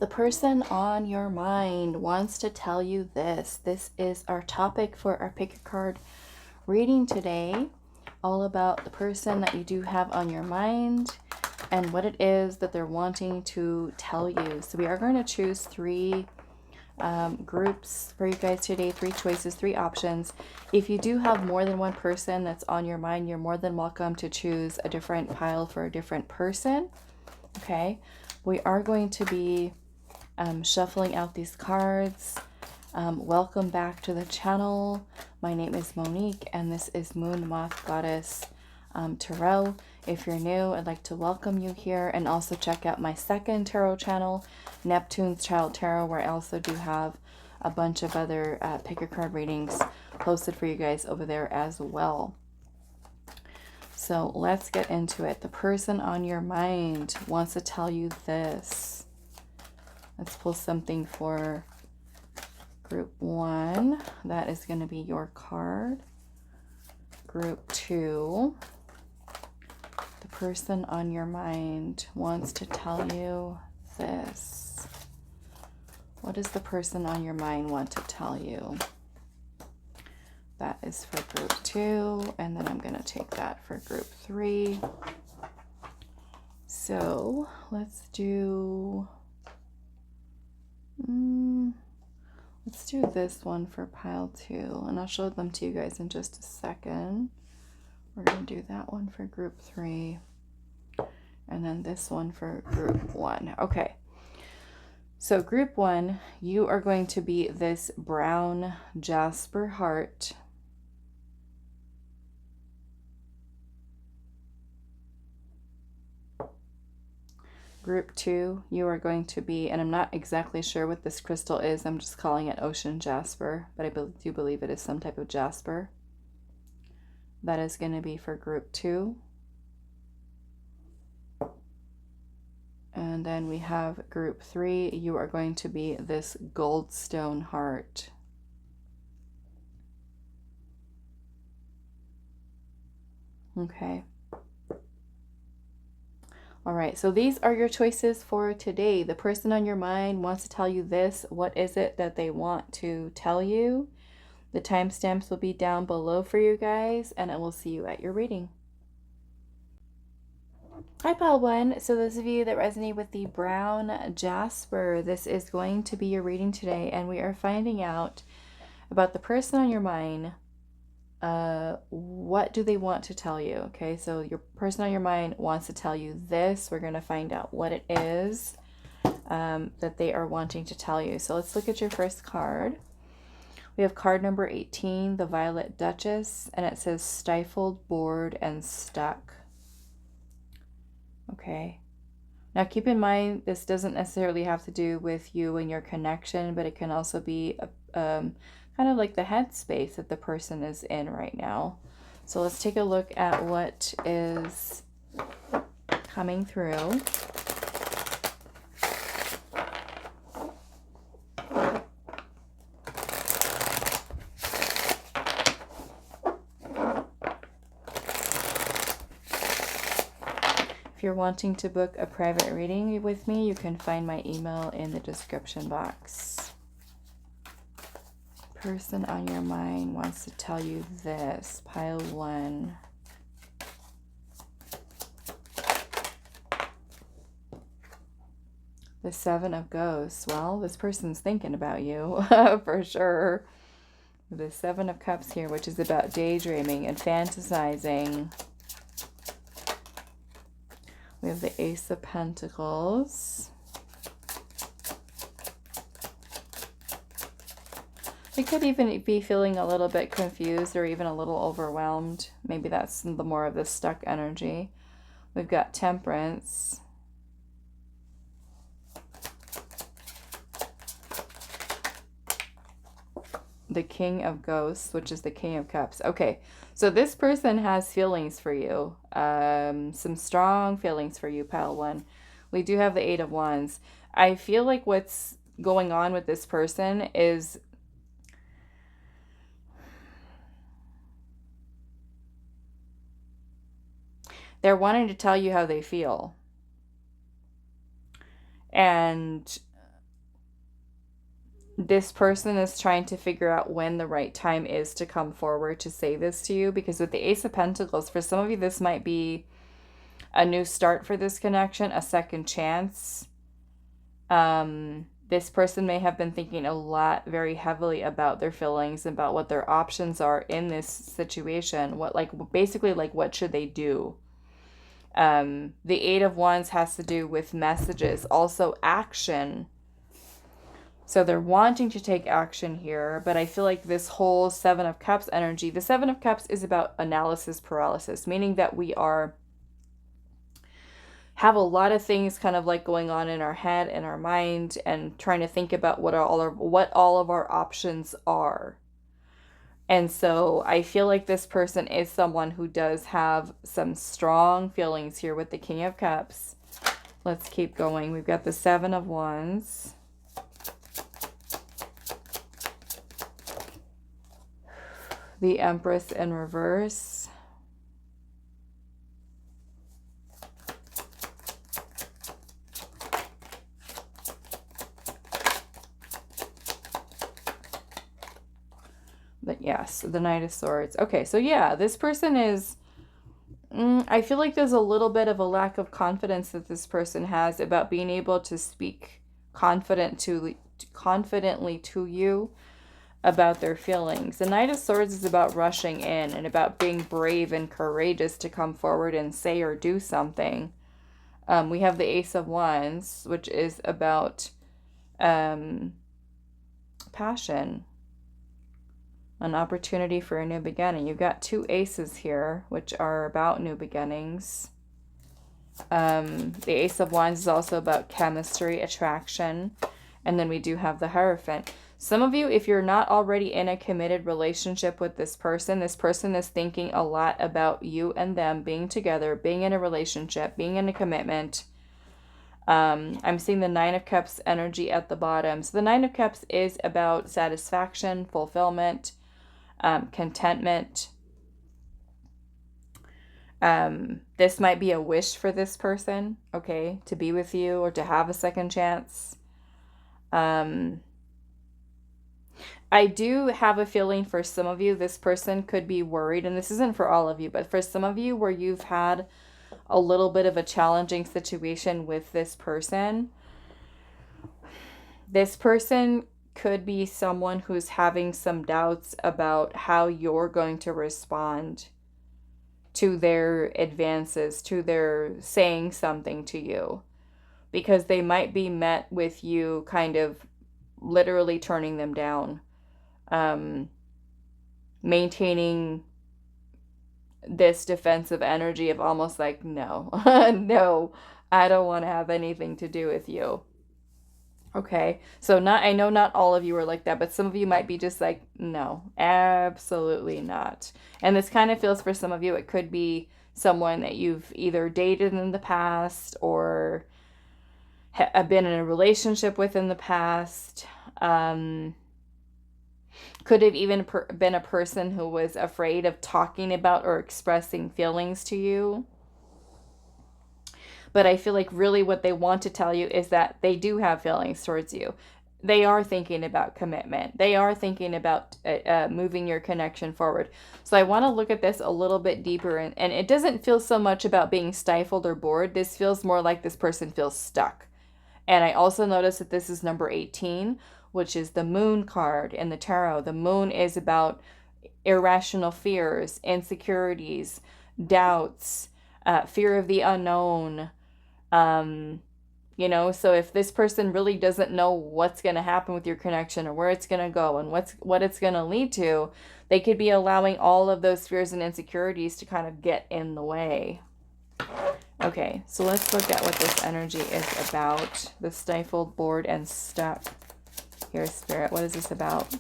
The person on your mind wants to tell you this. This is our topic for our pick a card reading today. All about the person that you do have on your mind and what it is that they're wanting to tell you. So we are going to choose three groups for you guys today, three choices, three options. If you do have more than one person that's on your mind, you're more than welcome to choose a different pile for a different person. Okay, we are going to be shuffling out these cards. Welcome back to the channel. My name is Monique and this is Moonmothgoddess Tarot. If you're new, I'd like to welcome you here and also check out my second tarot channel, Neptune's Child Tarot, where I also do have a bunch of other pick a card readings posted for you guys over there as well. So let's get into it. The person on your mind wants to tell you this. Let's pull something for group 1. That is going to be your card. Group 2. The person on your mind wants to tell you this. What does the person on your mind want to tell you? That is for group 2. And then I'm going to take that for group 3. So let's do... let's do this one for pile 2, and I'll show them to you guys in just a second. We're going to do that one for group 3, and then this one for group 1. Okay, so group 1, you are going to be this brown Jasper heart. Group 2, you are going to be, and I'm not exactly sure what this crystal is, I'm just calling it ocean jasper, but I do believe it is some type of jasper. That is going to be for group 2. And then we have group 3, you are going to be this Goldstone heart. Okay. All right, so these are your choices for today. The person on your mind wants to tell you this. What is it that they want to tell you? The timestamps will be down below for you guys, and I will see you at your reading. Hi, pile 1. So those of you that resonate with the brown Jasper, this is going to be your reading today, and we are finding out about the person on your mind. What do they want to tell you? Okay, so your person on your mind wants to tell you this. We're going to find out what it is that they are wanting to tell you. So let's look at your first card. We have card number 18, the Violet Duchess, and it says stifled, bored, and stuck. Okay. Now keep in mind, this doesn't necessarily have to do with you and your connection, but it can also be kind of like the headspace that the person is in right now. So let's take a look at what is coming through. If you're wanting to book a private reading with me, you can find my email in the description box. Person on your mind wants to tell you this, pile 1. The 7 of Ghosts. Well, this person's thinking about you for sure. The 7 of Cups here, which is about daydreaming and fantasizing. We have the Ace of Pentacles. They could even be feeling a little bit confused or even a little overwhelmed. Maybe that's the more of the stuck energy. We've got Temperance. The King of Ghosts, which is the King of Cups. Okay, so this person has feelings for you. Some strong feelings for you, pile 1. We do have the 8 of Wands. I feel like what's going on with this person is they're wanting to tell you how they feel. And this person is trying to figure out when the right time is to come forward to say this to you, because with the Ace of Pentacles, for some of you, this might be a new start for this connection, a second chance. This person may have been thinking a lot, very heavily about their feelings, about what their options are in this situation. What, like, basically, like, what should they do? The Eight of Wands has to do with messages, also action. So they're wanting to take action here, but I feel like this whole Seven of Cups energy, the Seven of Cups is about analysis paralysis, meaning that we have a lot of things kind of like going on in our head and our mind, and trying to think about what all of our options are. And so I feel like this person is someone who does have some strong feelings here with the King of Cups. Let's keep going. We've got the Seven of Wands. The Empress in reverse. But yes, the Knight of Swords. Okay, so yeah, this person is... I feel like there's a little bit of a lack of confidence that this person has about being able to speak confidently to you about their feelings. The Knight of Swords is about rushing in and about being brave and courageous to come forward and say or do something. We have the Ace of Wands, which is about passion, an opportunity for a new beginning. You've got two aces here, which are about new beginnings. The Ace of Wands is also about chemistry, attraction. And then we do have the Hierophant. Some of you, if you're not already in a committed relationship with this person is thinking a lot about you and them being together, being in a relationship, being in a commitment. I'm seeing the Nine of Cups energy at the bottom. So the Nine of Cups is about satisfaction, fulfillment, contentment. This might be a wish for this person, okay, to be with you or to have a second chance. I do have a feeling for some of you, this person could be worried, and this isn't for all of you, but for some of you where you've had a little bit of a challenging situation with this person could be someone who's having some doubts about how you're going to respond to their advances, to their saying something to you, because they might be met with you kind of literally turning them down, maintaining this defensive energy of almost like, no, no, I don't want to have anything to do with you. Okay, so I know not all of you are like that, but some of you might be just like, no, absolutely not. And this kind of feels for some of you, it could be someone that you've either dated in the past or been in a relationship with in the past. Could have even been a person who was afraid of talking about or expressing feelings to you. But I feel like really what they want to tell you is that they do have feelings towards you. They are thinking about commitment. They are thinking about moving your connection forward. So I want to look at this a little bit deeper. And it doesn't feel so much about being stifled or bored. This feels more like this person feels stuck. And I also notice that this is number 18, which is the Moon card in the tarot. The Moon is about irrational fears, insecurities, doubts, fear of the unknown. You know, so if this person really doesn't know what's going to happen with your connection or where it's going to go and what it's going to lead to, they could be allowing all of those fears and insecurities to kind of get in the way. Okay, so let's look at what this energy is about. The stifled, bored, and stuck. Here, Spirit, what is this about?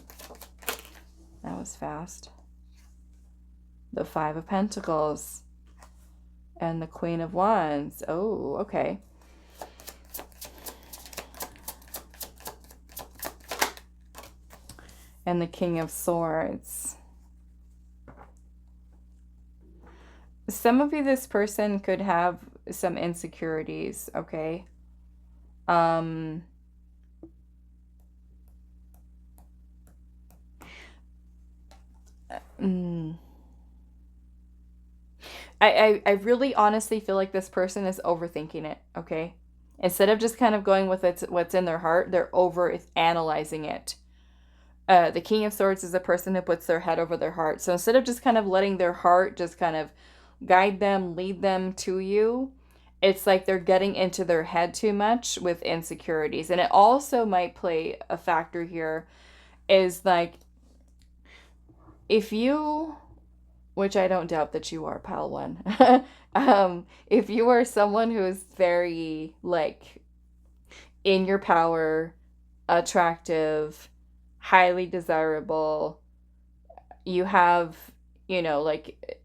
That was fast. The Five of Pentacles. And the Queen of Wands. Oh, okay. And the King of Swords. Some of you, this person could have some insecurities, okay? I really honestly feel like this person is overthinking it, okay? Instead of just kind of going with what's in their heart, they're over analyzing it. The King of Swords is a person who puts their head over their heart. So instead of just kind of letting their heart just kind of guide them, lead them to you, it's like they're getting into their head too much with insecurities. And it also might play a factor here is like if you, which I don't doubt that you are, pile one, if you are someone who is very like in your power, attractive, highly desirable, you have, like,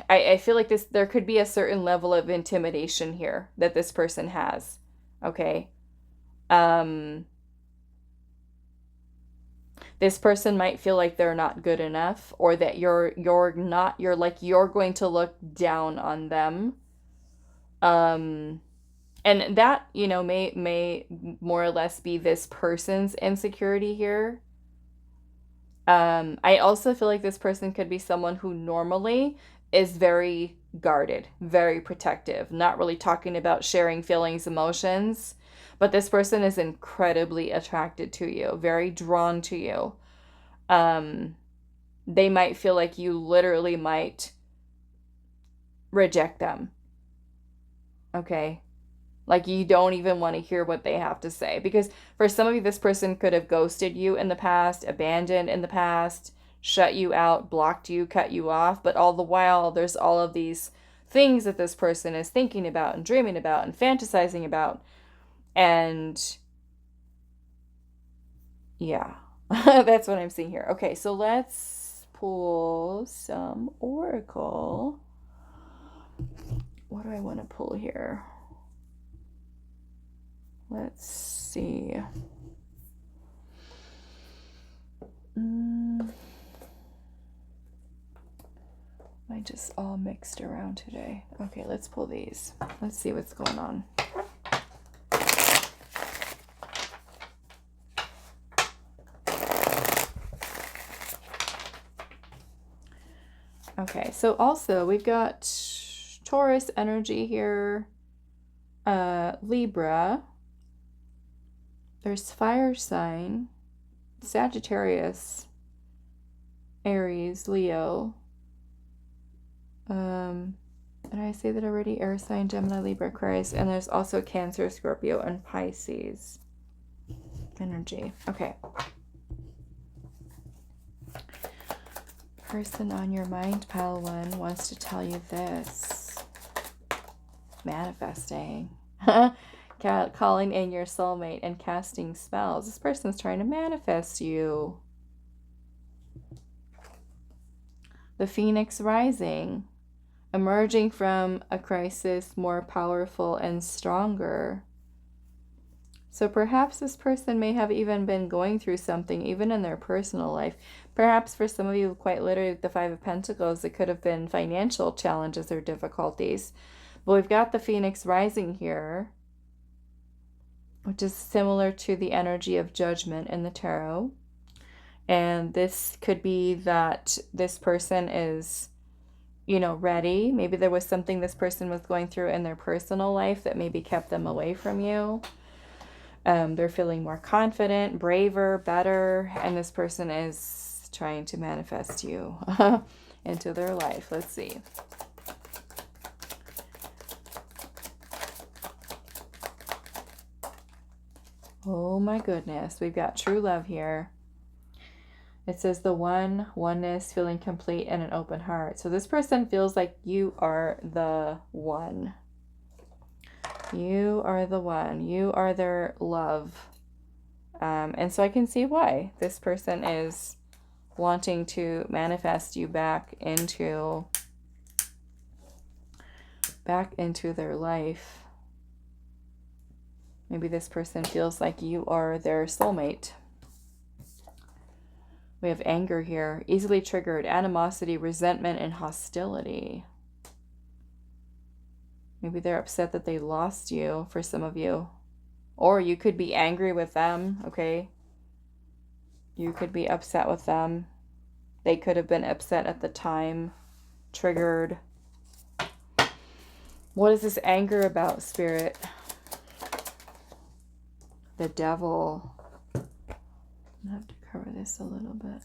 I feel like there could be a certain level of intimidation here that this person has. Okay. This person might feel like they're not good enough, or that you're going to look down on them. And that, may more or less be this person's insecurity here. I also feel like this person could be someone who normally is very guarded, very protective, not really talking about sharing feelings, emotions, but this person is incredibly attracted to you, very drawn to you. They might feel like you literally might reject them. Okay? Like you don't even want to hear what they have to say. Because for some of you, this person could have ghosted you in the past, abandoned in the past, shut you out, blocked you, cut you off. But all the while, there's all of these things that this person is thinking about and dreaming about and fantasizing about. And yeah, that's what I'm seeing here. Okay, so let's pull some oracle. What do I want to pull here? Let's see. I just all mixed around today. Okay, let's pull these. Let's see what's going on. Okay, so also we've got Taurus energy here, Libra. There's fire sign, Sagittarius, Aries, Leo. Did I say that already? Air sign, Gemini, Libra, Aquarius, and there's also Cancer, Scorpio, and Pisces energy. Okay. Person on your mind, pile one, wants to tell you this. Manifesting. Calling in your soulmate and casting spells. This person's trying to manifest you. The Phoenix rising. Emerging from a crisis more powerful and stronger. So perhaps this person may have even been going through something, even in their personal life. Perhaps for some of you, quite literally, with the Five of Pentacles, it could have been financial challenges or difficulties. But we've got the Phoenix rising here, which is similar to the energy of Judgment in the tarot. And this could be that this person is, ready. Maybe there was something this person was going through in their personal life that maybe kept them away from you. They're feeling more confident, braver, better, and this person is trying to manifest you into their life. Let's see. Oh my goodness, we've got true love here. It says the oneness, feeling complete and an open heart. So this person feels like you are the one. You are the one. You are their love. And so I can see why this person is wanting to manifest you back into their life. Maybe this person feels like you are their soulmate. We have anger here, easily triggered, animosity, resentment, and hostility. Maybe they're upset that they lost you for some of you. Or you could be angry with them, okay? You could be upset with them. They could have been upset at the time, triggered. What is this anger about, Spirit? The Devil. I have to cover this a little bit.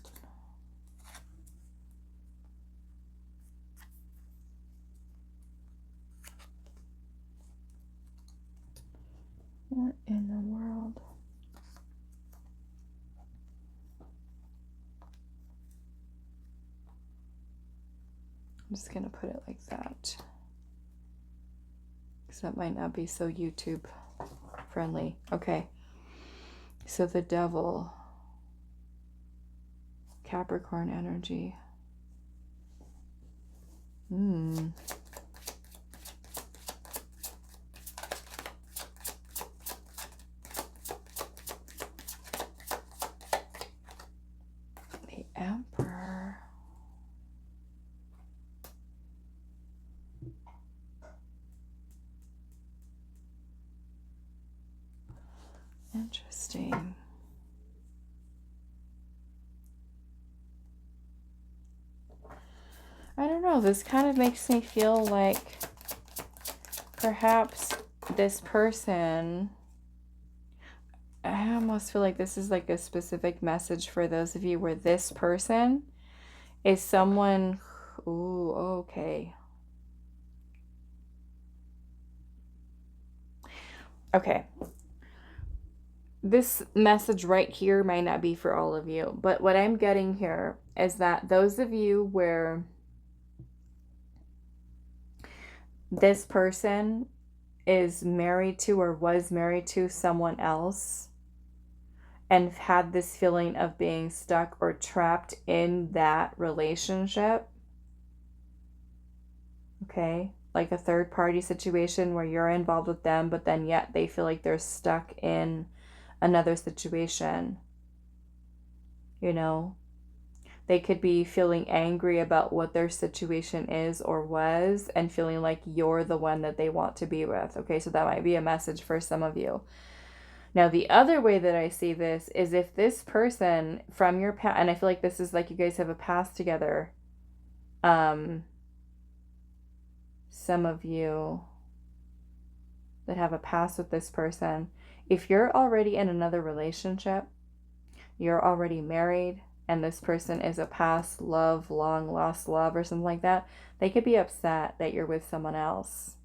What in the world? I'm just going to put it like that, because that might not be so YouTube friendly. Okay. So the Devil. Capricorn energy. The Emperor. Interesting. I don't know. This kind of makes me feel like perhaps this person, I almost feel like this is like a specific message for those of you where this person is someone, ooh, okay. Okay. This message right here might not be for all of you, but what I'm getting here is that those of you where this person is married to or was married to someone else and had this feeling of being stuck or trapped in that relationship, okay, like a third party situation where you're involved with them, but then yet they feel like they're stuck in another situation, you know, they could be feeling angry about what their situation is or was and feeling like you're the one that they want to be with. Okay, so that might be a message for some of you. Now, the other way that I see this is if this person from your past, and I feel like this is like you guys have a past together. Some of you that have a past with this person, if you're already in another relationship, you're already married, and this person is a past love, long lost love or something like that, they could be upset that you're with someone else.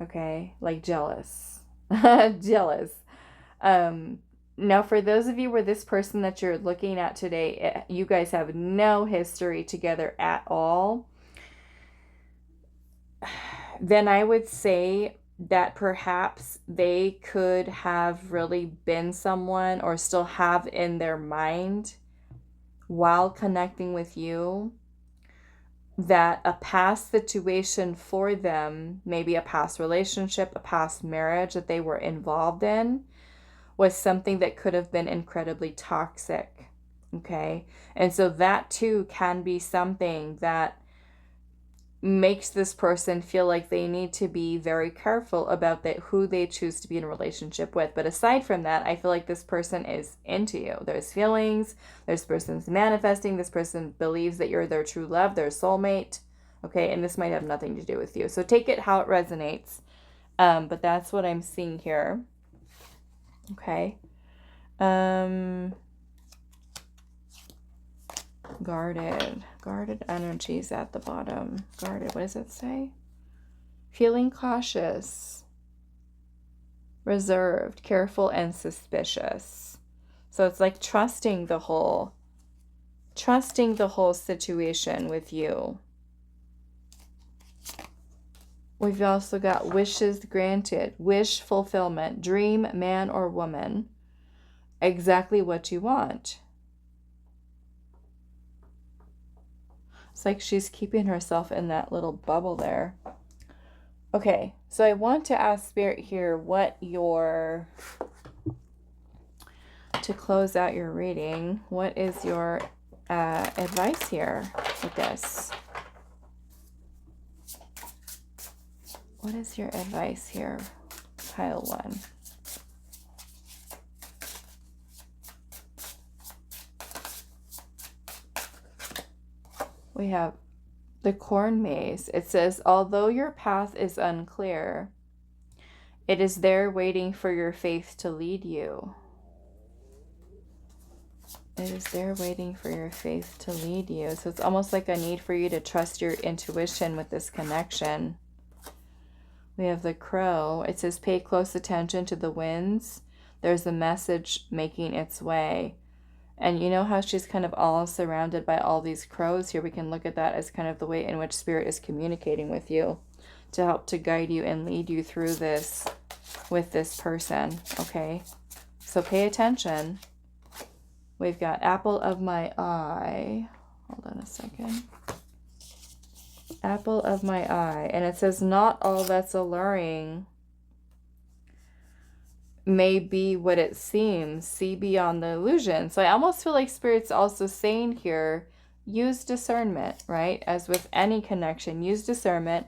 Okay? Like jealous. Jealous. Now, for those of you where this person that you're looking at today, you guys have no history together at all, then I would say that perhaps they could have really been someone or still have in their mind while connecting with you that a past situation for them, maybe a past relationship, a past marriage that they were involved in, was something that could have been incredibly toxic. Okay? And so that too can be something that makes this person feel like they need to be very careful about who they choose to be in a relationship with. But aside from that, I feel like this person is into you. There's feelings. This person's manifesting. This person believes that you're their true love, their soulmate. Okay, and this might have nothing to do with you. So take it how it resonates. But that's what I'm seeing here. Okay. Guarded energies at the bottom. Guarded, what does it say? Feeling cautious, reserved, careful, and suspicious. So it's like trusting the whole situation with you. We've also got wishes granted, wish fulfillment, dream man or woman, exactly what you want. It's like she's keeping herself in that little bubble there. Okay, so I want to ask Spirit here to close out your reading, what is your advice here with this? What is your advice here, pile 1? We have the corn maze. It says, although your path is unclear, it is there waiting for your faith to lead you. It is there waiting for your faith to lead you. So it's almost like a need for you to trust your intuition with this connection. We have the crow. It says, pay close attention to the winds. There's a message making its way. And you know how she's kind of all surrounded by all these crows here? We can look at that as kind of the way in which Spirit is communicating with you to help to guide you and lead you through this with this person, okay? So pay attention. We've got apple of my eye. Hold on a second. Apple of my eye. And it says, not all that's alluring may be what it seems. See beyond the illusion. So I almost feel like Spirit's also saying here, use discernment, right? As with any connection, use discernment.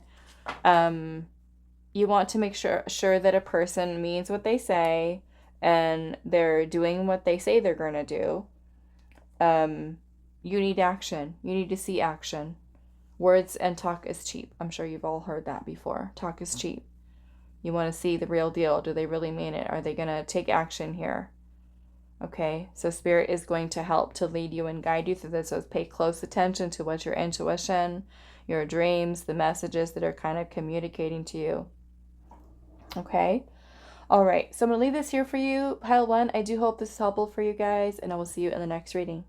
You want to make sure that a person means what they say and they're doing what they say they're going to do. You need action. You need to see action. Words and talk is cheap. I'm sure you've all heard that before. Talk is cheap. You want to see the real deal. Do they really mean it? Are they going to take action here? Okay, so Spirit is going to help to lead you and guide you through this. So pay close attention to what your intuition, your dreams, the messages that are kind of communicating to you. Okay, all right. So I'm going to leave this here for you, pile 1. I do hope this is helpful for you guys, and I will see you in the next reading.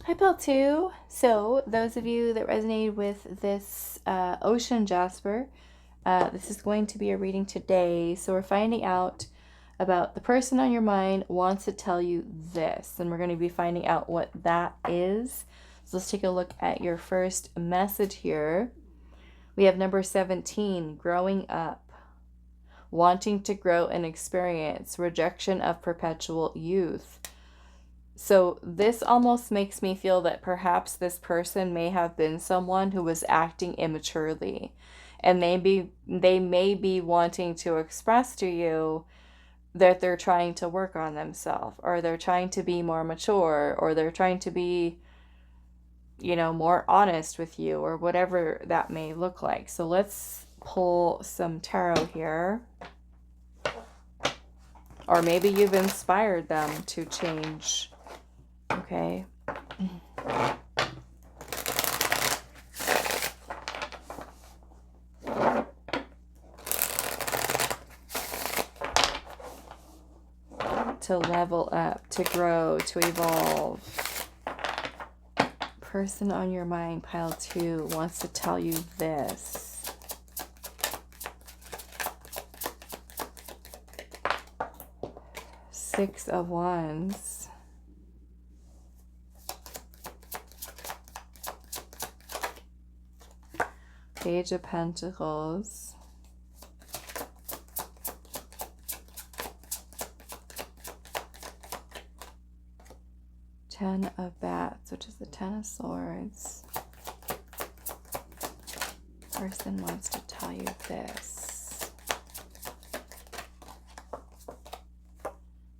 Hi, pile 2. So those of you that resonated with this ocean Jasper, this is going to be a reading today. So we're finding out about the person on your mind wants to tell you this, and we're going to be finding out what that is. So let's take a look at your first message here. We have number 17, growing up, wanting to grow and experience, rejection of perpetual youth. So this almost makes me feel that perhaps this person may have been someone who was acting immaturely, and maybe they may be wanting to express to you that they're trying to work on themselves, or they're trying to be more mature, or they're trying to be, you know, more honest with you, or whatever that may look like. So let's pull some tarot here. Or maybe you've inspired them to change. Okay. To level up, to grow, to evolve. Person on your mind, pile 2, wants to tell you this. Six of Wands. Page of Pentacles. Ten of Bats, which is the Ten of Swords. Person wants to tell you this.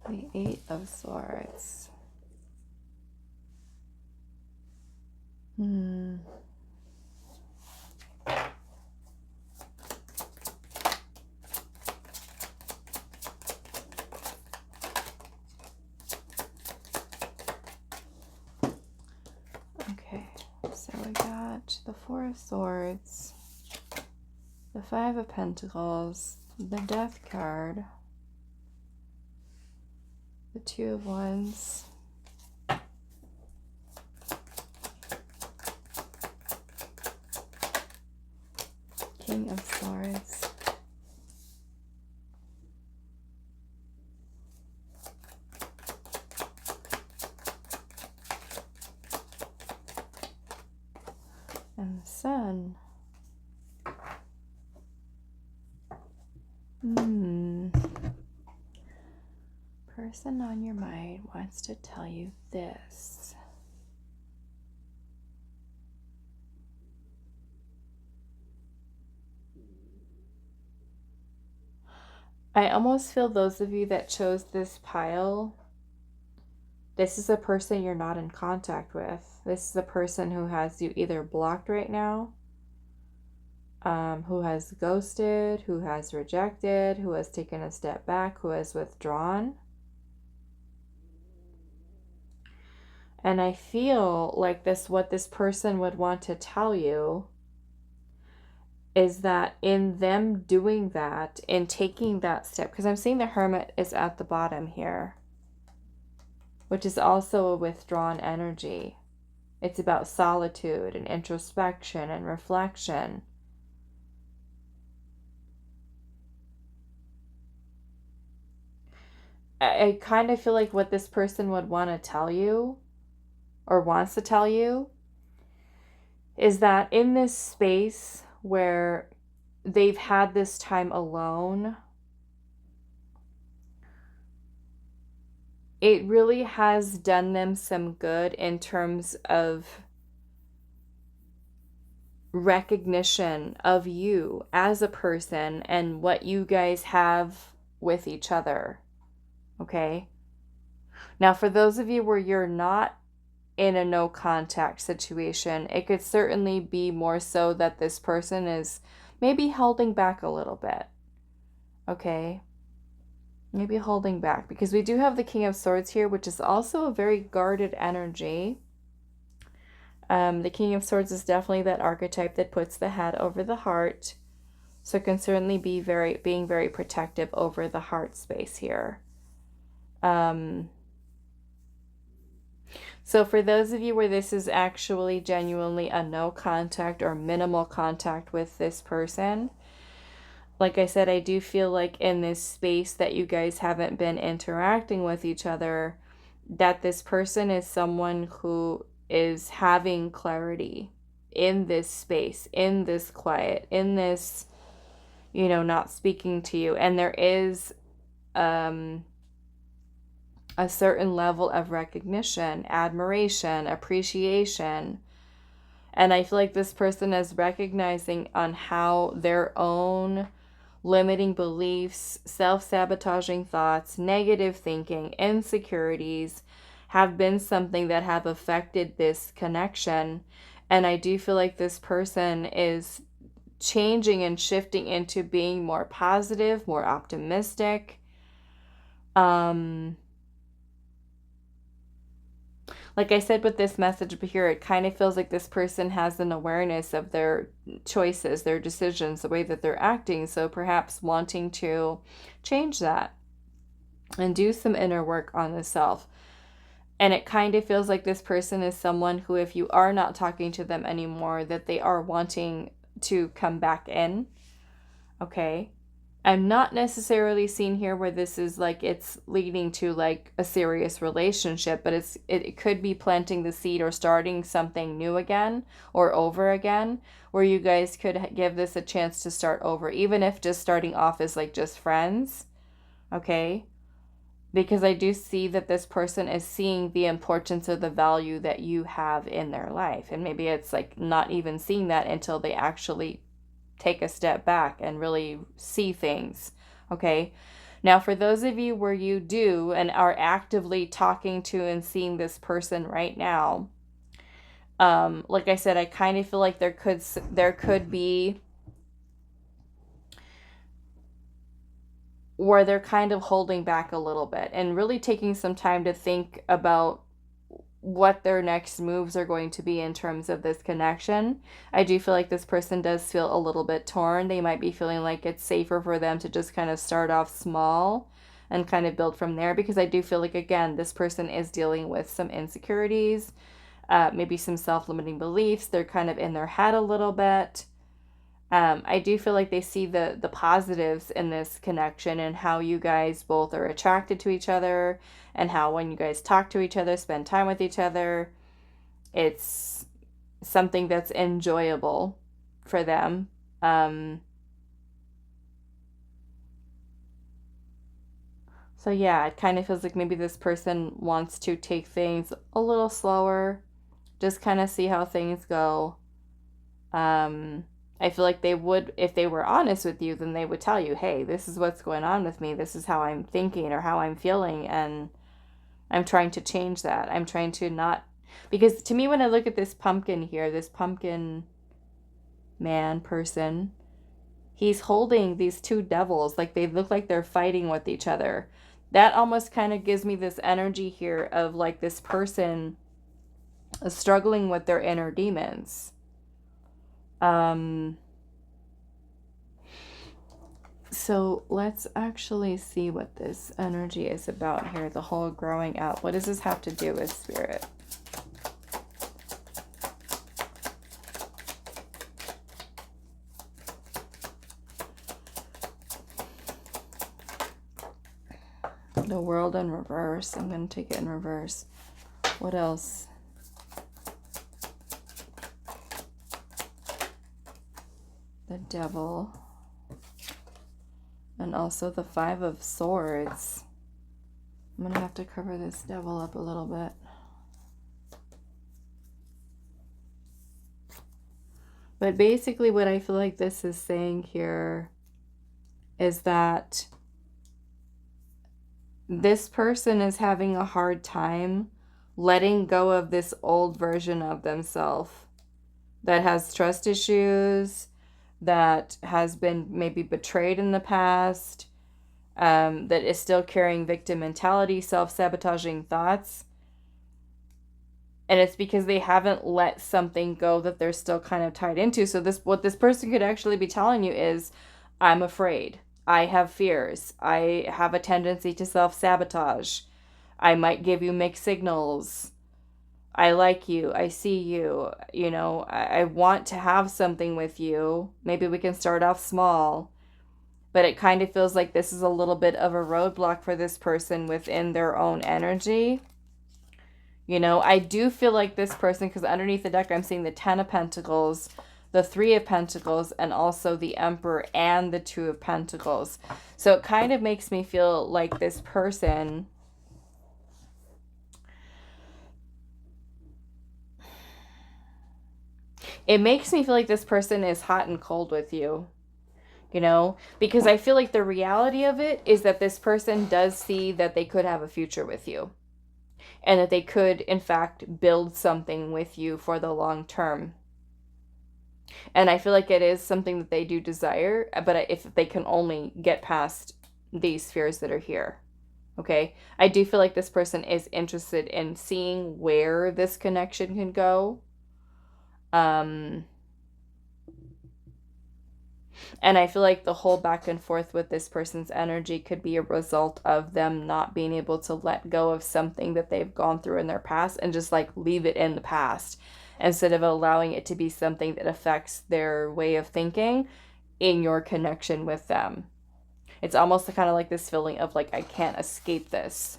The Eight of Swords. Okay, so we got the Four of Swords, the Five of Pentacles, the Death card, the Two of Wands, King of Swords, and the Sun. Person on your mind wants to tell you this. I almost feel those of you that chose this pile This is a person you're not in contact with. This is a person who has you either blocked right now, who has ghosted, who has rejected, who has taken a step back, who has withdrawn. And I feel like what this person would want to tell you is that in them doing that, in taking that step, because I'm seeing the Hermit is at the bottom here, which is also a withdrawn energy. It's about solitude and introspection and reflection. I kind of feel like what this person would want to tell you, or wants to tell you, is that in this space where they've had this time alone, it really has done them some good in terms of recognition of you as a person and what you guys have with each other. Okay? Now, for those of you where you're not in a no contact situation, it could certainly be more so that this person is maybe holding back a little bit. Okay? Maybe holding back, because we do have the King of Swords here, which is also a very guarded energy. The King of Swords is definitely that archetype that puts the head over the heart. So it can certainly be being very protective over the heart space here. So for those of you where this is actually genuinely a no contact or minimal contact with this person, like I said, I do feel like in this space that you guys haven't been interacting with each other, that this person is someone who is having clarity in this space, in this quiet, in this, not speaking to you. And there is a certain level of recognition, admiration, appreciation. And I feel like this person is recognizing on how their own limiting beliefs, self-sabotaging thoughts, negative thinking, insecurities have been something that have affected this connection. And I do feel like this person is changing and shifting into being more positive, more optimistic. Like I said with this message here, it kind of feels like this person has an awareness of their choices, their decisions, the way that they're acting. So perhaps wanting to change that and do some inner work on the self. And it kind of feels like this person is someone who, if you are not talking to them anymore, that they are wanting to come back in. Okay? I'm not necessarily seeing here where this is like it's leading to like a serious relationship, but it could be planting the seed or starting something new again or over again, where you guys could give this a chance to start over, even if just starting off as like just friends. Okay? Because I do see that this person is seeing the importance of the value that you have in their life. And maybe it's like not even seeing that until they actually take a step back and really see things. Okay. Now, for those of you where you do and are actively talking to and seeing this person right now, like I said, I kind of feel like there could be where they're kind of holding back a little bit and really taking some time to think about what their next moves are going to be in terms of this connection. I do feel like this person does feel a little bit torn. They might be feeling like it's safer for them to just kind of start off small and kind of build from there, because I do feel like, again, this person is dealing with some insecurities, maybe some self-limiting beliefs. They're kind of in their head a little bit. I do feel like they see the positives in this connection and how you guys both are attracted to each other, and how when you guys talk to each other, spend time with each other, it's something that's enjoyable for them. So yeah, it kind of feels like maybe this person wants to take things a little slower, just kind of see how things go. I feel like they would, if they were honest with you, then they would tell you, hey, this is what's going on with me. This is how I'm thinking or how I'm feeling. And I'm trying to change that. I'm trying to not, because to me, when I look at this pumpkin here, this pumpkin man person, he's holding these two devils, like they look like they're fighting with each other. That almost kind of gives me this energy here of like this person struggling with their inner demons. So let's actually see what this energy is about here, the whole growing up. What does this have to do with spirit? The world in reverse. I'm going to take it in reverse. What else? The devil. And also the Five of Swords. I'm going to have to cover this devil up a little bit. But basically what I feel like this is saying here is that this person is having a hard time letting go of this old version of themselves that has trust issues, that has been maybe betrayed in the past, that is still carrying victim mentality, self-sabotaging thoughts. And it's because they haven't let something go that they're still kind of tied into. So what this person could actually be telling you is, I'm afraid. I have fears. I have a tendency to self-sabotage. I might give you mixed signals. I like you. I see you. You know, I want to have something with you. Maybe we can start off small. But it kind of feels like this is a little bit of a roadblock for this person within their own energy. You know, I do feel like this person, because underneath the deck I'm seeing the Ten of Pentacles, the Three of Pentacles, and also the Emperor and the Two of Pentacles. So it kind of makes me feel like this person, it makes me feel like this person is hot and cold with you, you know, because I feel like the reality of it is that this person does see that they could have a future with you and that they could, in fact, build something with you for the long term. And I feel like it is something that they do desire, but if they can only get past these fears that are here, okay? I do feel like this person is interested in seeing where this connection can go. And I feel like the whole back and forth with this person's energy could be a result of them not being able to let go of something that they've gone through in their past and just like leave it in the past, instead of allowing it to be something that affects their way of thinking in your connection with them. It's almost kind of like this feeling of like, I can't escape this.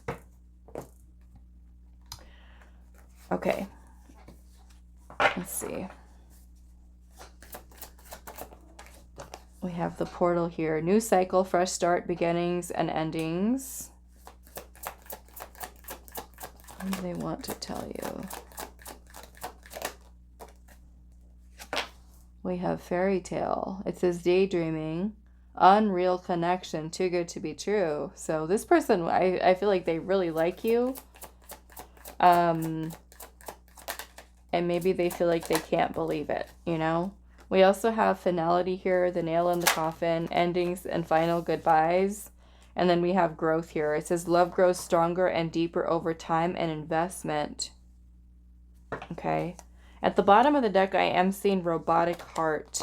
Okay. Let's see. We have the portal here. New cycle, fresh start, beginnings and endings. What do they want to tell you? We have fairy tale. It says daydreaming, unreal connection, too good to be true. So this person, I feel like they really like you. And maybe they feel like they can't believe it, you know? We also have finality here, the nail in the coffin, endings and final goodbyes. And then we have growth here. It says love grows stronger and deeper over time and investment. Okay. At the bottom of the deck, I am seeing robotic heart.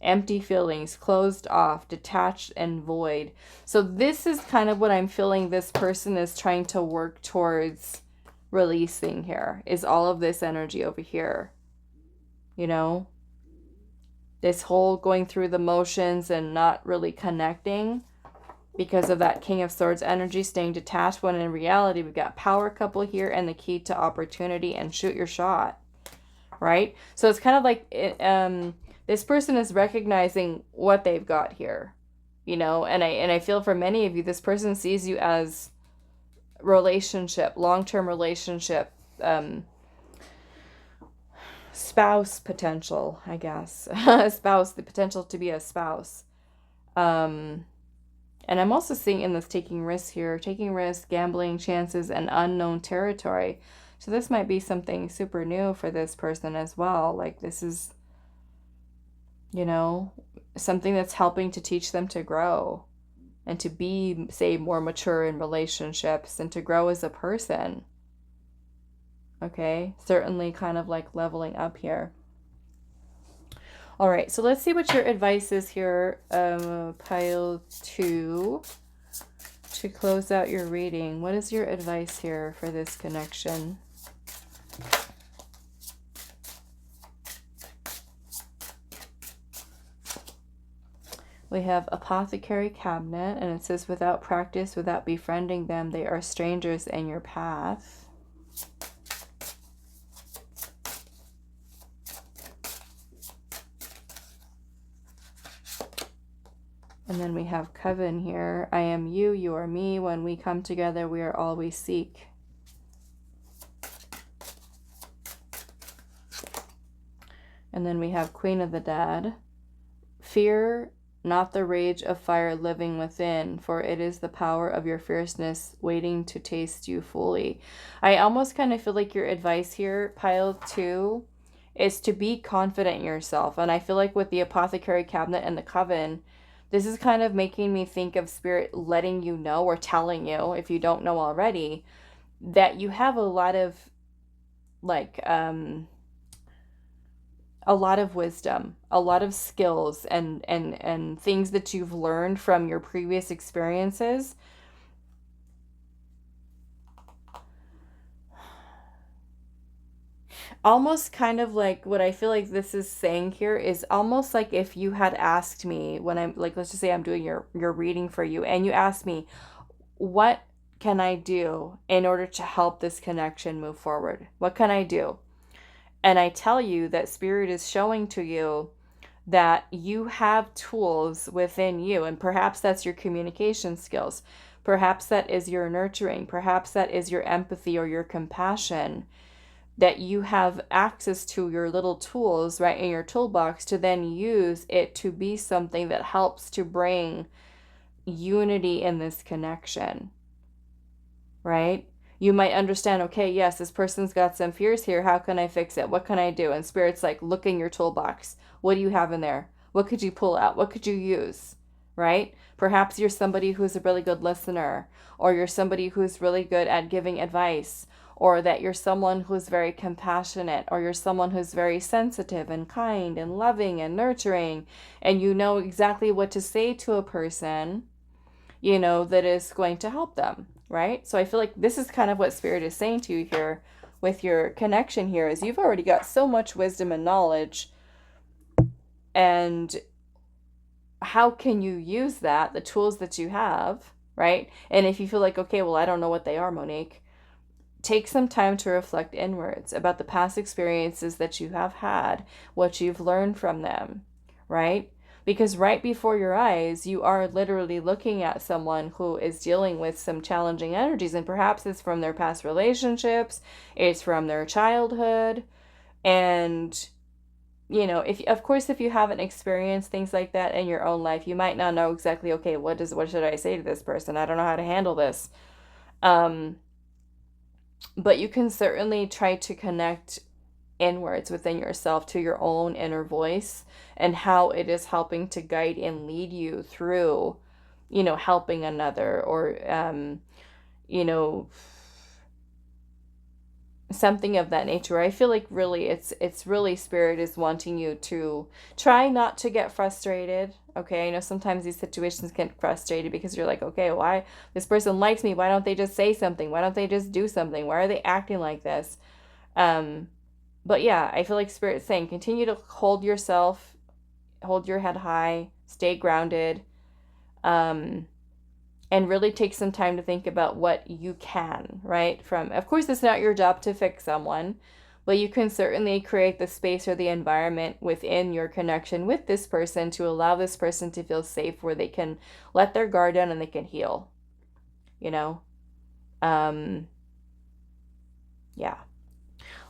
Empty feelings, closed off, detached and void. So this is kind of what I'm feeling this person is trying to work towards releasing here, is all of this energy over here. You know? This whole going through the motions and not really connecting because of that King of Swords energy, staying detached, when in reality we've got power couple here and the key to opportunity and shoot your shot, right? So it's kind of like this person is recognizing what they've got here, you know, and I feel for many of you, this person sees you as relationship, long-term relationship, spouse potential, I guess. A spouse, the potential to be a spouse. And And I'm also seeing in this taking risks here, taking risks, gambling, chances, and unknown territory. So this might be something super new for this person as well. Like this is, you know, something that's helping to teach them to grow and to be, say, more mature in relationships and to grow as a person. Okay, certainly kind of like leveling up here. All right, so let's see what your advice is here, pile 2, to close out your reading. What is your advice here for this connection? We have Apothecary Cabinet, and it says, without practice, without befriending them, they are strangers in your path. And then we have Coven here. I am you, you are me. When we come together, we are all we seek. And then we have Queen of the Dead. Fear not the rage of fire living within, for it is the power of your fierceness waiting to taste you fully. I almost kind of feel like your advice here, pile 2, is to be confident in yourself. And I feel like with the Apothecary Cabinet and the Coven, this is kind of making me think of Spirit letting you know, or telling you, if you don't know already, that you have a lot of like a lot of wisdom, a lot of skills and things that you've learned from your previous experiences. Almost kind of like what I feel like this is saying here is almost like if you had asked me when I'm like, let's just say I'm doing your reading for you, and you asked me, what can I do in order to help this connection move forward? What can I do? And I tell you that Spirit is showing to you that you have tools within you, and perhaps that's your communication skills. Perhaps that is your nurturing. Perhaps that is your empathy or your compassion, that you have access to your little tools right in your toolbox to then use it to be something that helps to bring unity in this connection, right? You might understand, okay, yes, this person's got some fears here. How can I fix it? What can I do? And Spirit's like, look in your toolbox. What do you have in there? What could you pull out? What could you use, right? Perhaps you're somebody who's a really good listener, or you're somebody who's really good at giving advice, or that you're someone who's very compassionate, or you're someone who's very sensitive and kind and loving and nurturing, and you know exactly what to say to a person, you know, that is going to help them, right? So I feel like this is kind of what Spirit is saying to you here with your connection here, is you've already got so much wisdom and knowledge, and how can you use that, the tools that you have, right? And if you feel like, okay, well, I don't know what they are, Monique, take some time to reflect inwards about the past experiences that you have had, what you've learned from them, right? Because right before your eyes, you are literally looking at someone who is dealing with some challenging energies, and perhaps it's from their past relationships, it's from their childhood, and you know, if of course if you haven't experienced things like that in your own life, you might not know exactly, okay, what should I say to this person? I don't know how to handle this. But you can certainly try to connect inwards within yourself to your own inner voice and how it is helping to guide and lead you through, you know, helping another, or, you know, something of that nature. I feel like really it's really Spirit is wanting you to try not to get frustrated. Okay, I know sometimes these situations get frustrated because you're like, okay, why this person likes me, why don't they just say something, why don't they just do something, why are they acting like this? But yeah, I feel like Spirit's saying continue to hold yourself, hold your head high, stay grounded, and really take some time to think about what you can, right? From, of course, it's not your job to fix someone, but you can certainly create the space or the environment within your connection with this person to allow this person to feel safe, where they can let their guard down and they can heal, you know? Yeah.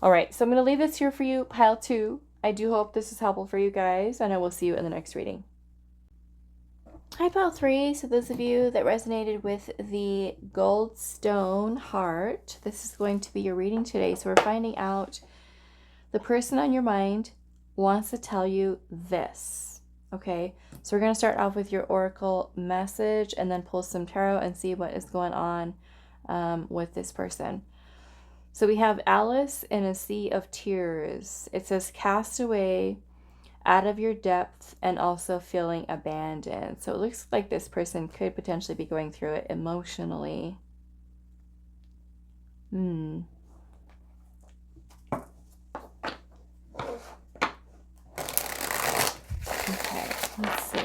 All right, so I'm going to leave this here for you, pile 2. I do hope this is helpful for you guys, and I will see you in the next reading. Hi, Pile 3. So those of you that resonated with the Goldstone heart, this is going to be your reading today. So we're finding out the person on your mind wants to tell you this. Okay, so we're going to start off with your oracle message and then pull some tarot and see what is going on with this person. So we have Alice in a sea of tears. It says, cast away out of your depth and also feeling abandoned. So it looks like this person could potentially be going through it emotionally. Okay, let's see.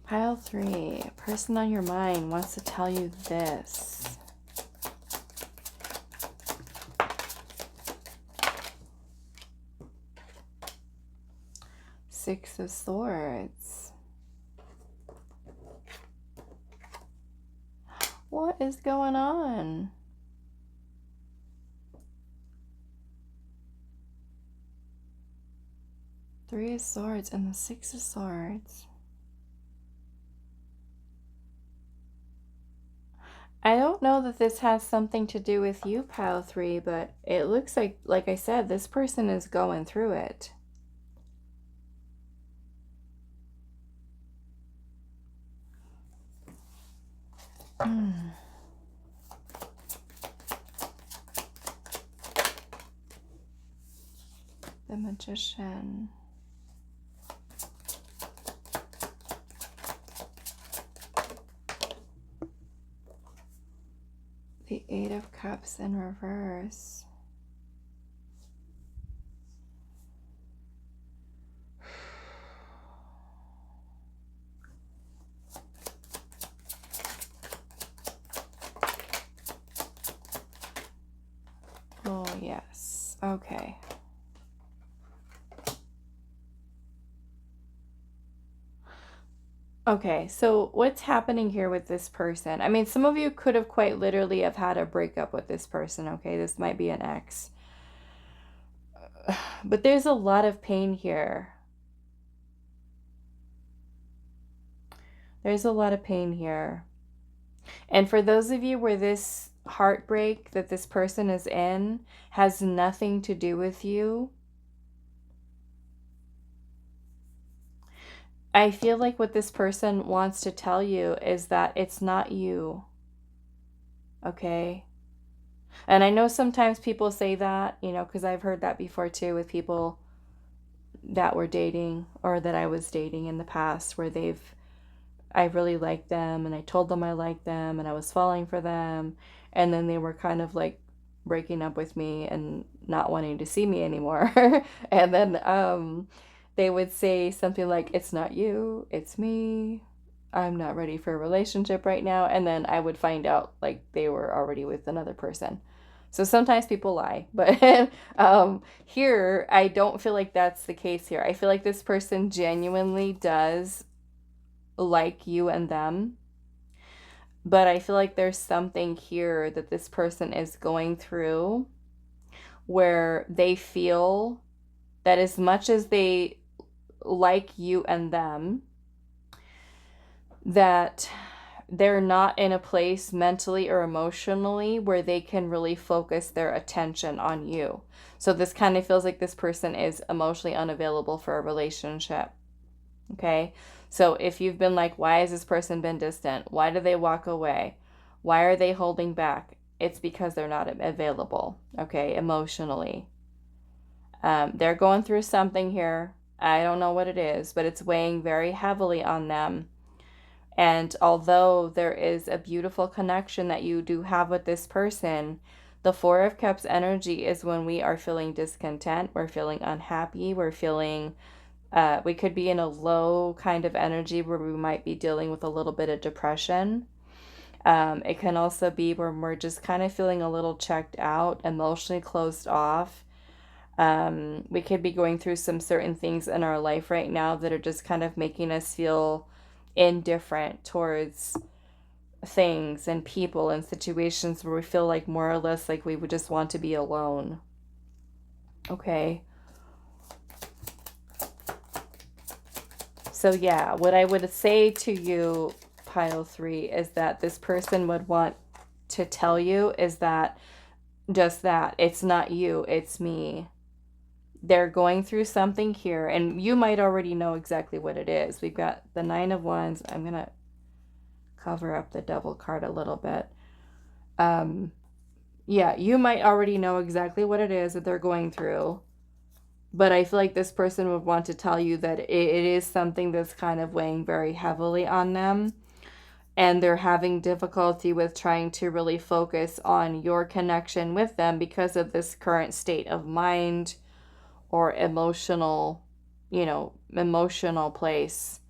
Pile 3, a person on your mind wants to tell you this. Six of Swords. What is going on? Three of Swords and the Six of Swords. I don't know that this has something to do with you, Pile 3, but it looks like I said, this person is going through it. The Magician. The Eight of Cups in reverse. Oh, yes. Okay. Okay, so what's happening here with this person? I mean, some of you could have quite literally have had a breakup with this person, okay? This might be an ex. But there's a lot of pain here. There's a lot of pain here. And for those of you where this heartbreak that this person is in has nothing to do with you, I feel like what this person wants to tell you is that it's not you. Okay? And I know sometimes people say that, you know, because I've heard that before too with people that were dating or that I was dating in the past where I really liked them and I told them I liked them and I was falling for them. And then they were kind of like breaking up with me and not wanting to see me anymore. And then they would say something like, it's not you, it's me. I'm not ready for a relationship right now. And then I would find out like they were already with another person. So sometimes people lie, but here I don't feel like that's the case here. I feel like this person genuinely does like you and them, but I feel like there's something here that this person is going through where they feel that as much as they like you and them, that they're not in a place mentally or emotionally where they can really focus their attention on you. So this kind of feels like this person is emotionally unavailable for a relationship. Okay? So if you've been like, why has this person been distant? Why do they walk away? Why are they holding back? It's because they're not available, okay, emotionally. They're going through something here. I don't know what it is, but it's weighing very heavily on them. And although there is a beautiful connection that you do have with this person, the Four of Cups energy is when we are feeling discontent, we're feeling unhappy, we're feeling, we could be in a low kind of energy where we might be dealing with a little bit of depression. It can also be where we're just kind of feeling a little checked out, emotionally closed off. We could be going through some certain things in our life right now that are just kind of making us feel indifferent towards things and people and situations where we feel like more or less like we would just want to be alone. Okay. So yeah, what I would say to you, pile 3, is that this person would want to tell you is that just that it's not you, it's me. They're going through something here, and you might already know exactly what it is. We've got the 9 of Wands. I'm going to cover up the Devil card a little bit. Yeah, you might already know exactly what it is that they're going through. But I feel like this person would want to tell you that it is something that's kind of weighing very heavily on them. And they're having difficulty with trying to really focus on your connection with them because of this current state of mind or emotional, emotional place.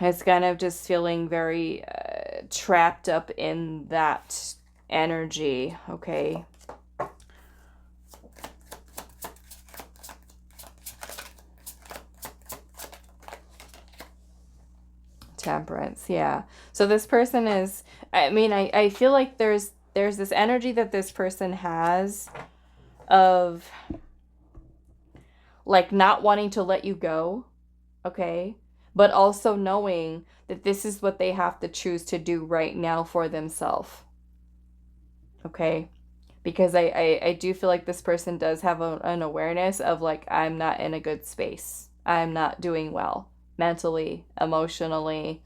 It's kind of just feeling very trapped up in that energy, okay? Temperance, yeah. So this person is, I feel like there's this energy that this person has of like not wanting to let you go, okay? But also knowing that this is what they have to choose to do right now for themselves, okay? Because I do feel like this person does have an awareness of like, I'm not in a good space. I'm not doing well mentally, emotionally.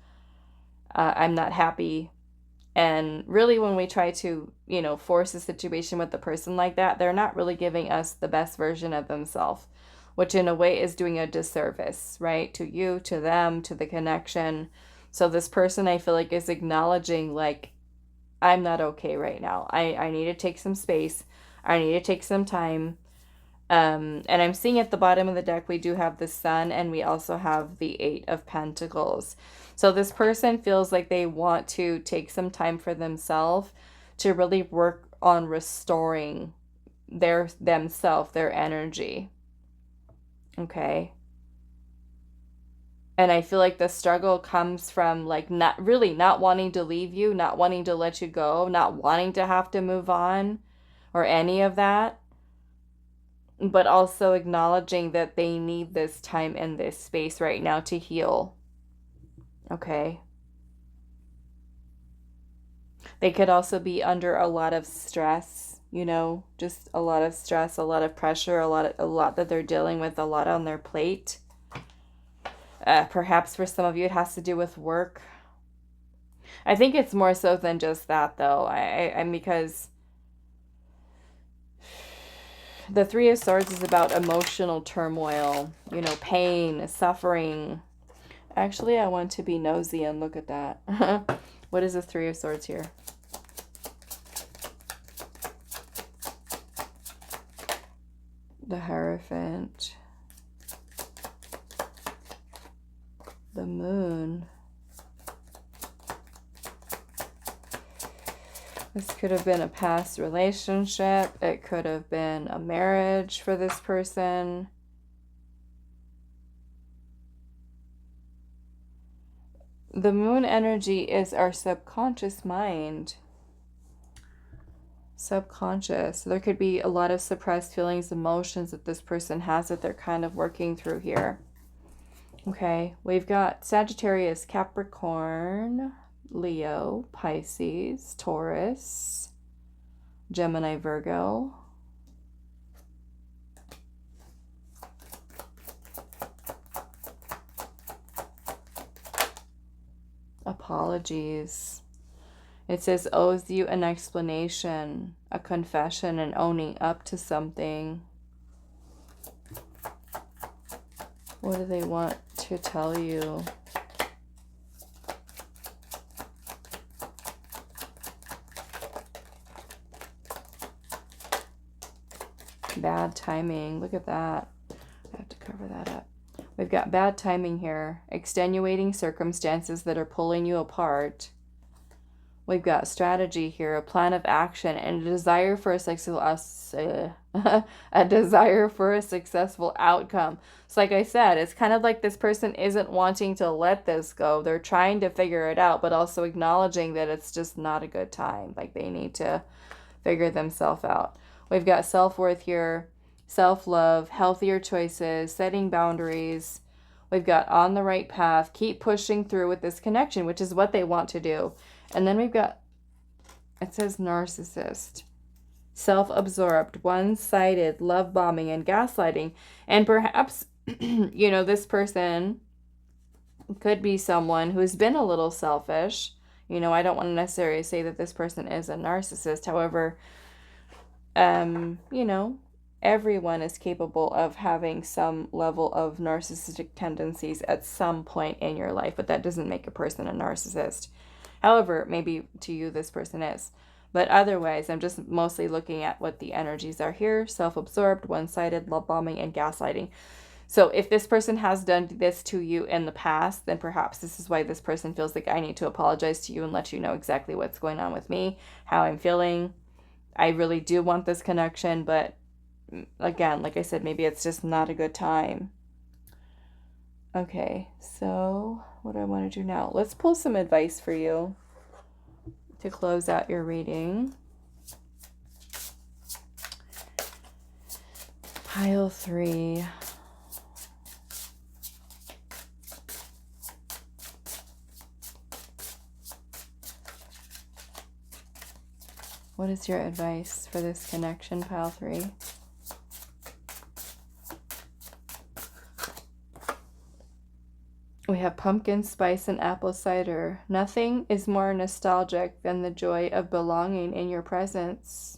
I'm not happy. And really, when we try to, force a situation with a person like that, they're not really giving us the best version of themselves, which in a way is doing a disservice, right? To you, to them, to the connection. So this person, I feel like, is acknowledging, like, I'm not okay right now. I need to take some space. I need to take some time. And I'm seeing at the bottom of the deck, we do have the Sun and we also have the 8 of Pentacles. So this person feels like they want to take some time for themselves to really work on restoring themselves, their energy. Okay. And I feel like the struggle comes from like not wanting to leave you, not wanting to let you go, not wanting to have to move on or any of that. But also acknowledging that they need this time and this space right now to heal. Okay. They could also be under a lot of stress, just a lot of stress, a lot of pressure, a lot that they're dealing with, a lot on their plate. Perhaps for some of you, it has to do with work. I think it's more so than just that, though. I'm because the 3 of Swords is about emotional turmoil, pain, suffering. Actually, I want to be nosy and look at that. What is the 3 of Swords here? The Hierophant. The Moon. This could have been a past relationship. It could have been a marriage for this person. The Moon energy is our subconscious mind. Subconscious. So there could be a lot of suppressed feelings, emotions that this person has that they're kind of working through here. Okay, we've got Sagittarius, Capricorn, Leo, Pisces, Taurus, Gemini, Virgo. Apologies. It says owes you an explanation, a confession, and owning up to something. What do they want to tell you? Bad timing. Look at that. I have to cover that up. We've got bad timing here, extenuating circumstances that are pulling you apart. We've got strategy here, a plan of action, and a desire for a successful outcome. So like I said, it's kind of like this person isn't wanting to let this go. They're trying to figure it out, but also acknowledging that it's just not a good time. Like they need to figure themselves out. We've got self-worth here, self-love, healthier choices, setting boundaries. We've got on the right path, keep pushing through with this connection, which is what they want to do. And then we've got, it says narcissist, self-absorbed, one-sided, love bombing, and gaslighting. And perhaps, you know, this person could be someone who's been a little selfish. You know, I don't want to necessarily say that this person is a narcissist. However, you know, everyone is capable of having some level of narcissistic tendencies at some point in your life, but that doesn't make a person a narcissist. However, maybe to you this person is. But otherwise, I'm just mostly looking at what the energies are here. Self-absorbed, one-sided, love bombing, and gaslighting. So if this person has done this to you in the past, then perhaps this is why this person feels like I need to apologize to you and let you know exactly what's going on with me, how I'm feeling. I really do want this connection, but again, like I said, maybe it's just not a good time. Okay, so what do I want to do now? Let's pull some advice for you to close out your reading. Pile 3. What is your advice for this connection, Pile 3? We have pumpkin spice and apple cider. Nothing is more nostalgic than the joy of belonging in your presence.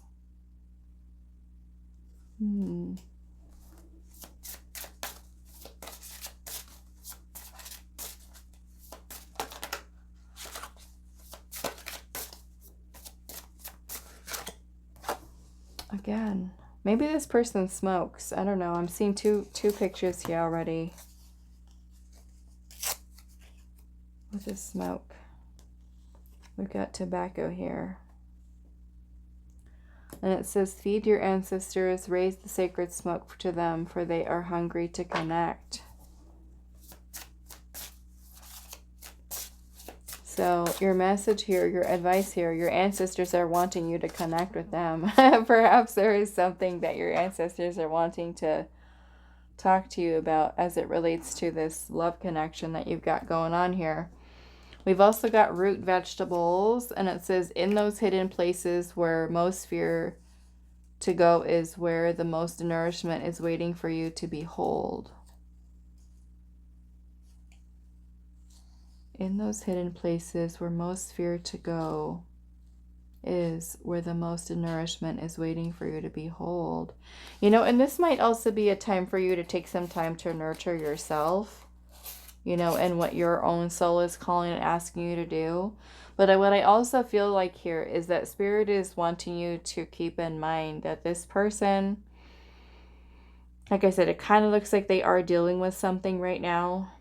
Again, maybe this person smokes. I don't know. I'm seeing two pictures here already. What is smoke? We've got tobacco here. And it says, feed your ancestors, raise the sacred smoke to them, for they are hungry to connect. So your message here, your advice here, your ancestors are wanting you to connect with them. Perhaps there is something that your ancestors are wanting to talk to you about as it relates to this love connection that you've got going on here. We've also got root vegetables, and it says, in those hidden places where most fear to go is where the most nourishment is waiting for you to behold. In those hidden places where most fear to go is where the most nourishment is waiting for you to behold. You know, and this might also be a time for you to take some time to nurture yourself, you know, and what your own soul is calling and asking you to do. But what I also feel like here is that Spirit is wanting you to keep in mind that this person, like I said, it kind of looks like they are dealing with something right now.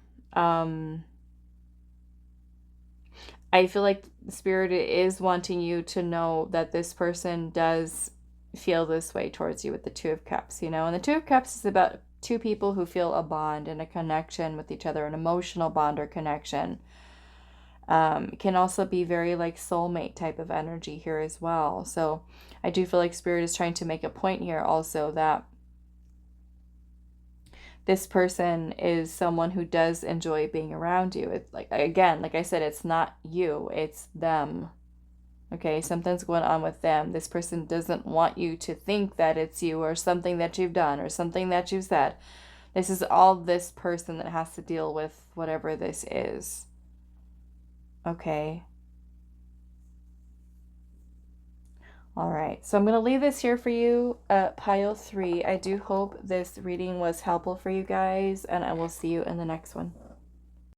I feel like Spirit is wanting you to know that this person does feel this way towards you with the Two of Cups, you know. And the Two of Cups is about two people who feel a bond and a connection with each other, an emotional bond or connection. It can also be very like soulmate type of energy here as well. So I do feel like Spirit is trying to make a point here also that this person is someone who does enjoy being around you. It's like, again, like I said, it's not you, it's them. Okay, something's going on with them. This person doesn't want you to think that it's you or something that you've done or something that you've said. This is all this person that has to deal with whatever this is. Okay. All right, so I'm going to leave this here for you, pile 3. I do hope this reading was helpful for you guys, and I will see you in the next one.